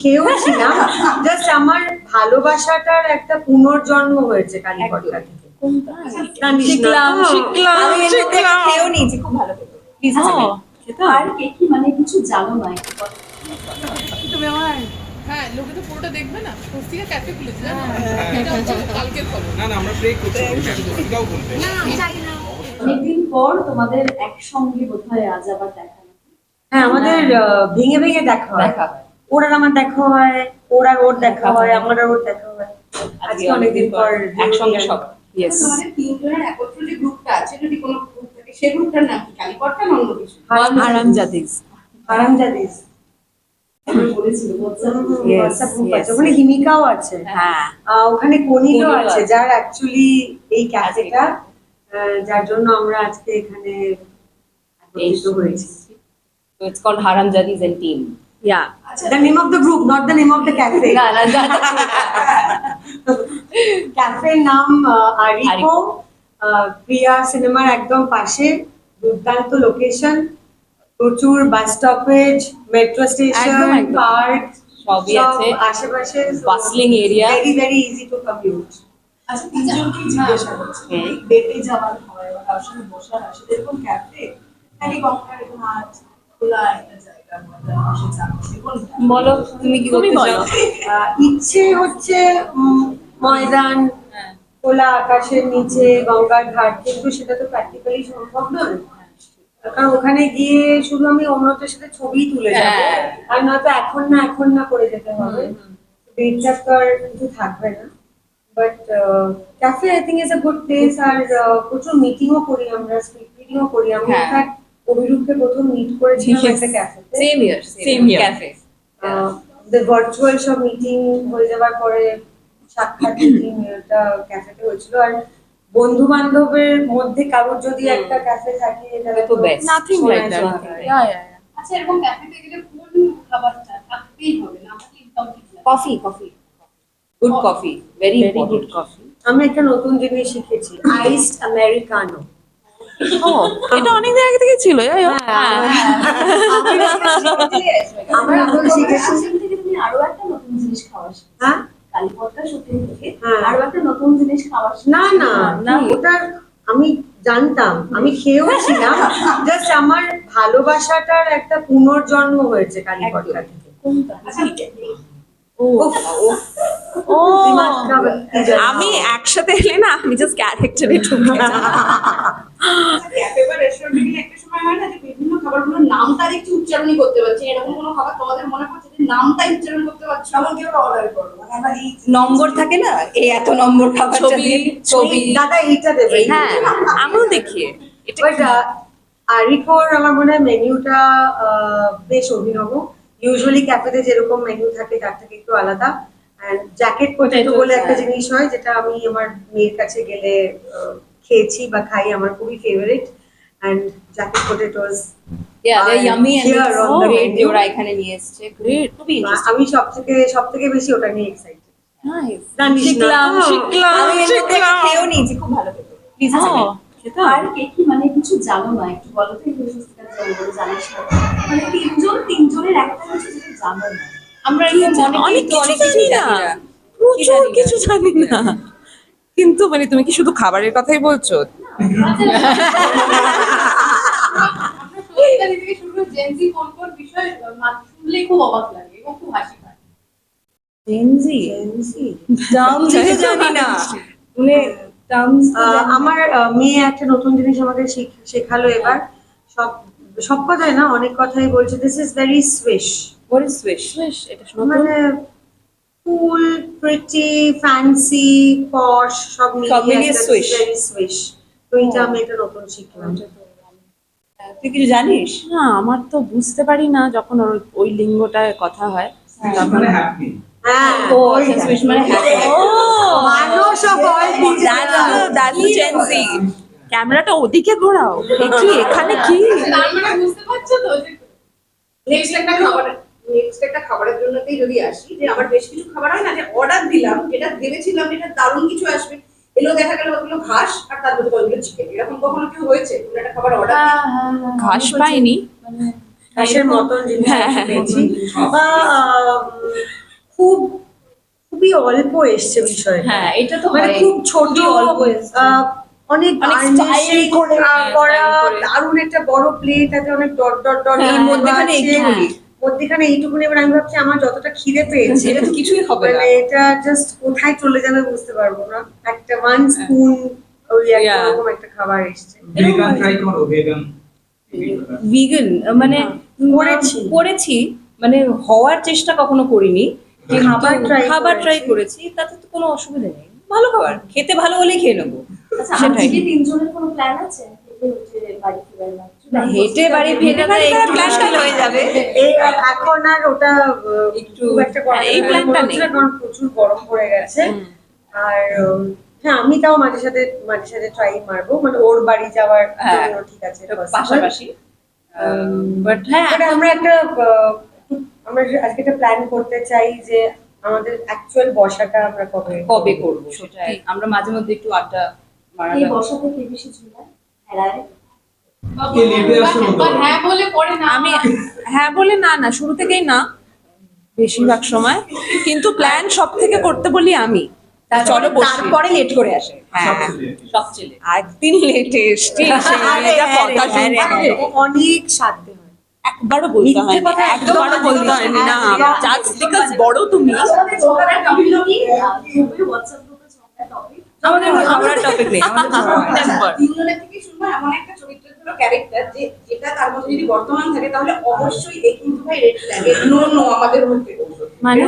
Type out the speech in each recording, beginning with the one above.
কেউ ছিলাম, জাস্ট আমার ভালোবাসাটার একটা পুনর্জন্ম হয়েছে কালীপটকা থেকে। শিখলাম আমি এর মধ্যে একটা খেয়েও নিয়েছি, খুব ভালো খেতে। প্লিজ আর কে কি মানে কিছু জানো না একটু বলো। তুমি আমার হ্যাঁ, লোকে তো পুরোটা দেখবে না। স্বস্তিকা ক্যাফে খুলেছে জানো? এটা হচ্ছে কালকের খবর। না না, আমরা প্রে করছি, এটাও বলবে। না আমি জানি না। অনেকদিন পর তোমাদের একসঙ্গে বোধহয় আজ আবার দেখা। হ্যাঁ, আমাদের ভেঙে ভেঙে দেখা হয়। ওর আর আমার দেখা হয়, ওর আর ওর দেখা হয়, আমার আর ওর দেখা হয়। আজকে অনেকদিন পর একসঙ্গে সব। ইয়েস। তোমাদের তিনজনের একত্র যে গ্রুপটা আছে, যদি কোনো গ্রুপ থাকে সেই গ্রুপটার নাম কি? কালীপটকা না অন্য কিছু? হারামজাদিস। হারামজাদিস। বলেছিল WhatsApp group আছে, ওখানে হিমিকাও আছে। হ্যাঁ, ওখানে কনিলও আছে, যার অ্যাকচুয়ালি এই ক্যাফেটা, যার জন্য আমরা আজকে এখানে একত্রিত হয়েছি। So it's called Haramjadis and Team. Yeah The name of the group, not the name of the cafe. না না ক্যাফের নাম আরিকো, প্রিয়া সিনেমার একদম পাশে, দুর্দান্ত লোকেশন, প্রচুর বাস স্টপেজ, মেট্রো স্টেশন, একদম, একদম। পার্ক সবই আছে। আশেপাশে, Bustling area. Very very easy to commute. আচ্ছা, তিনজনকেই জিজ্ঞাসা করছি, ডেটে যাওয়ার হয় বা কারোর সঙ্গে বসার আসে এরকম ক্যাফে নাকি গঙ্গার ঘাট খোলা একটা জায়গা, মজা বসে চা খাবে, কোনটা? বলো তুমি কি করতে বলো। চাও? ইচ্ছে হচ্ছে ময়দান, খোলা আকাশের নিচে গঙ্গার ঘাট, কিন্তু সেটা তো প্র্যাকটিক্যালি সম্ভব নয়। কারণ ওখানে গিয়ে শুধু আমি অন্যদের সাথে ছবি তুলে যাবো, হ্যাঁ। আর নয়তো এখন না করে যেতে হবে, ডেটটা তো আর কিছু থাকবে না। But cafe I think is a good place. আর প্রচুর মিটিংও করি আমরা, স্ক্রিপ্ট রিডিংও করি। আমি হ্যাঁ। ইনফ্যাক্ট অভিরূপকে প্রথম মিট করেছিলাম একটা ক্যাফেতে। Same here. Same here. Cafe. Virtual সব মিটিং হয়ে যাওয়ার পরে সাক্ষাৎ মিটিং এটা ক্যাফেতে হয়েছিল। আর বন্ধু বান্ধবের মধ্যে কারোর যদি একটা ক্যাফে থাকে, এটা তো best. Nothing like that. Yeah yeah আচ্ছা, এরকম ক্যাফেতে গেলে কোন খাবারটা থাকতেই হবে, না থাকলে ইনকমপ্লিট লাগে? Coffee. Good coffee. Very very important. Good coffee. আমি একটা নতুন জিনিস শিখেছি, আইসড আমেরিকানো। ও, এটা অনেক দিন আগে থেকে ছিল। আমরা এখন শিখেছি। শুটিং থেকে তুমি আরো একটা নতুন জিনিস খাওয়া শিখেছো। হ্যাঁ, কালীপটকা শুটিং থেকে হ্যাঁ। আরো একটা নতুন জিনিস খাওয়া শিখেছো। না না না, ওটা আমি জানতাম, আমি খেয়েও ছিলাম, জাস্ট আমার ভালোবাসাটার একটা পুনর্জন্ম হয়েছে কালীপটকা থেকে। কোনটা? আচ্ছা, উফ, ও, দিমাগ খারাপ হয়ে যায়। আমি একসাথে এলে না, আমি জাস্ট ক্যারেক্টারে ঢুকে যাই। ক্যাফে বা রেস্টুরেন্টে গেলে একটা সময় হয় না যে বিভিন্ন খাবারগুলোর নাম তার একটু উচ্চারণই করতে পারছি না, এরকম কোনো খাবার তোমাদের মনে পড়ছে যে নামটাই উচ্চারণ করতে পারছি না? এমন কেউ অর্ডার করবো, মানে আমরা এই নম্বর থাকে না, এই এত নম্বর খাবারটা ছবি, দিয়ে ছবি। দাদা এইটা দেবে। হ্যাঁ, আমিও দেখি এটা। বাট আরিকোর আমার মনে হয় মেনুটা বেশ অভিনব। ইউজুয়ালি ক্যাফেতে যেরকম মেনু থাকে তার থেকে একটু আলাদা। অ্যান্ড জ্যাকেট পটেটো বলে একটা জিনিস হয়, যেটা আমি আমার মেয়ের কাছে গেলে খেয়েছি বা খাই, আমার খুবই favourite. And jacket potatoes Yeah, they're yummy and Here it's on the great. menu. ওরা এখানে নিয়ে এসেছে। Great. খুবই interesting. আমি সব থেকে বেশি ওটা নিয়ে এক্সাইটেড। নাইস। জানিস না? শিখলাম। আমি এর মধ্যে একটা খেয়েও নিয়েছি, খুব ভালো খেতে। Please আর কে কি মানে কিছু জানো না একটু বলো তো, একটু সুস্মিতা জানিস না। মানে তিনজনের একটা কিছু যেটা জানো না। আমরা কি এরকম জানো? অনেক অনেক কিছু কিছু জানি না। প্রচুর কিছু জানি না। কিন্তু মানে তুমি কি শুধু খাবারের কথাই বলছো? স্বস্তিকা থেকে শুরু করে জেনজি কোন বিষয় শুনলেই খুব অবাক লাগে এবং খুব হাসি পায়? জেনজি টার্মস জানি না, মানে টার্মস আমার মেয়ে একটা নতুন জিনিস আমাকে শেখালো এবার। সব সব কথাই না, অনেক কথাই বলছে this is very swish. what is swish? এটা শোনো তো। মানে কুল, প্রিটি, ফ্যান্সি, পশ সব মিলিয়ে swish। ভেরি সুইশ। তো এটা আমি একটা নতুন শিখলাম। তুই কিছু জানিস? না, আমার তো বুঝতে পারি না যখন ওই লিঙ্গটায় কথা হয় তখন। মানে হ্যাপি। হ্যাঁ, ও ওইটা। আচ্ছা, swish মানে happy। মানুষ of all people। That's Gen Z. ক্যামেরাটা ওদিকে ঘোরাও। কি এখানে কি? তার মানে বুঝতে পারছো তো যে নেক্সট একটা খাবারের জন্যতেই যদি আসি, যে আমার বেশ কিছু খাবার হয় না যে অর্ডার দিলাম, যেটা ভেবেছিলাম এটা দারুণ কিছু আসবে, এলো দেখা গেল ওগুলো ঘাস আর তার মধ্যে কতগুলো চিকেন। এরকম কখনো কেউ হয়েছে? কোনো একটা খাবার অর্ডার ঘাস পাইনি। ঘাসের মতন জিনিস আমি পেয়েছি বা খুবই অল্প এসছে বিষয়, হ্যাঁ এটা তো মানে হয়। খুব ছোট অল্প এসছে। অনেক অনেক garnishing style করে, করা style করে। দারুণ একটা বড় প্লেট, তাতে অনেক ডট ডট ডট এর মধ্যেখানে এইটুকুনি। মধ্যেখানে এইটুকুনি। এবার আমি ভাবছি আমার যতটা খিদে পেয়েছে এটা তো কিছুই হবে না। মানে এটা জাস্ট কোথায় চলে যাবে বুঝতে পারবো না। একটা 1 স্পুন ওই একটা Yeah. রকম একটা খাবার এসছে। ভেগান ট্রাই করো ভেগান ভিগান মানে করেছি মানে হওয়ার চেষ্টা কখনো করিনি, কিন্তু খাবার ট্রাই করেছি, তাতে তো কোনো অসুবিধা নেই, ভালো খাবার, খেতে ভালো হলেই খেয়ে নেবো। আচ্ছা সেটাই। আজকে তিনজনের কোনো প্ল্যান আছে হেঁটে বাড়ি ফেরার না? হেঁটে বাড়ি ফেরাটা একটু মুশকিল হয়ে যাবে। এই এখন আর ওটা একটু খুব একটা করা এই যাবে না, প্ল্যানটা মনে হচ্ছে না, কারণ প্রচুর গরম পড়ে গেছে। আর হ্যাঁ আমি তাও মাঝে সাথে ট্রাই মারবো, মানে ওর বাড়ি যাওয়ার হ্যাঁ, জন্য ঠিক আছে এটা possible। পাশাপাশি বাট হ্যাঁ But আমরা আমরা আজকে একটা প্ল্যান করতে চাই যে আমাদের অ্যাকচুয়াল বসাটা আমরা কবে করবো সেটাই, আমরা মাঝে মধ্যে একটু আড্ডা মারা এই বসাতে কে বেশি ঝুলায় হেলায়? কে লেটে আসে বলতে পারো। হ্যাঁ বলে পরে না আমি হ্যাঁ বলে না শুরু থেকেই না, বেশিরভাগ সময়, কিন্তু প্ল্যান সব থেকে করতে বলি আমি। চলো বসি। তারপরে লেট করে আসে। হ্যাঁ সবচেয়ে late। সবচেয়ে late। একদিন লেটে এসছি, সেই মেয়েটা কথা শুনতে অনেক সাধ্যে হয়। একবারও বলতে মিথ্যে হয়নি, কথা একবারও একদম বলতে হয়নি না, জাস্ট বিকজ বড় তুমি। ঝগড়ার টপিক কি? গ্রুপে হোয়াটসঅ্যাপ গ্রুপে ঝগড়ার টপিক আমাদের আমরা টপিক নেই, আমাদের ঝগড়া হয় না। একবার। তিনজনের থেকে শুনবো এমন একটা চরিত্রের হলো ক্যারেক্টার যে যেটা তার মধ্যে যদি বর্তমান থাকে তাহলে অবশ্যই এই কিন্তু ভাই রেড ফ্ল্যাগ নো আমাদের মধ্যে মানে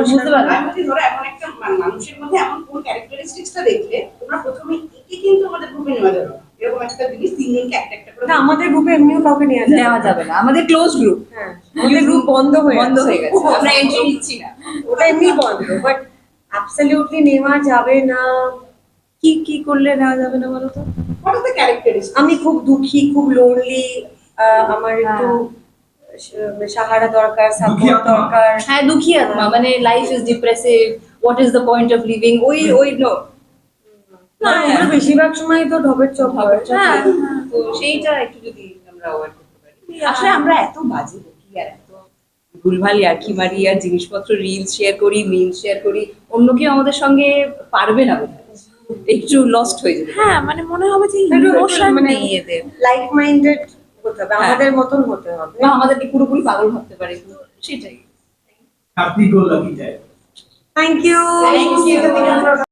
বুঝতে পারলাম। আমি বলছি ধরো এমন একটা মানুষের মধ্যে এমন কোন ক্যারেক্টারিস্টিক্সটা দেখলে তোমরা প্রথমে একে কিন্তু আমাদের গ্রুপে নেওয়া যাবে না। এরকম একটা জিনিস তিনজনকে একটা একটা করে না আমাদের গ্রুপে এমনিও কাউকে নেওয়া যাবে না, আমাদের ক্লোজ গ্রুপ হ্যাঁ আমাদের গ্রুপ বন্ধ হয়ে গেছে। আমরা এন্ট্রি নিচ্ছি না। ওটা এমনি বন্ধ, বাট অ্যাবসলিউটলি নেওয়া যাবে না। কি কি করলে নেওয়া যাবে না বলো তো? What are the characteristics? আমি খুব দুঃখী, খুব লোনলি, আমার একটু সাহারা দরকার, দুঃখী সাপোর্ট আত্মা। দরকার। হ্যাঁ দুঃখী আত্মা, মানে life is depressive, what is the point of living, ওই নো। না এগুলো বেশিরভাগ সময় তো ঢপের চপ হয়। হ্যাঁ তো সেইটা একটু যদি আমরা অ্যাভয়েড করতে পারি। আসলে আমরা এত বাজে বকি আর এত ভুলভাল ইয়ার্কি মারি আর জিনিসপত্র রিলস শেয়ার করি, মিম শেয়ার করি, অন্য কেউ আমাদের সঙ্গে পারবে না বোধহয়, একটু লস্ট হয়ে যাবে। হ্যাঁ মানে মনে হবে যে ইমোশন নেই এদের। লাইক মাইন্ডেড হতে হবে, হ্যাঁ। আমাদের মতন হতে হবে। বা আমাদেরকে পুরোপুরি পাগল ভাবতে পারে, তো সেটাই। হ্যাপি গো লাকি যায়। Thank you.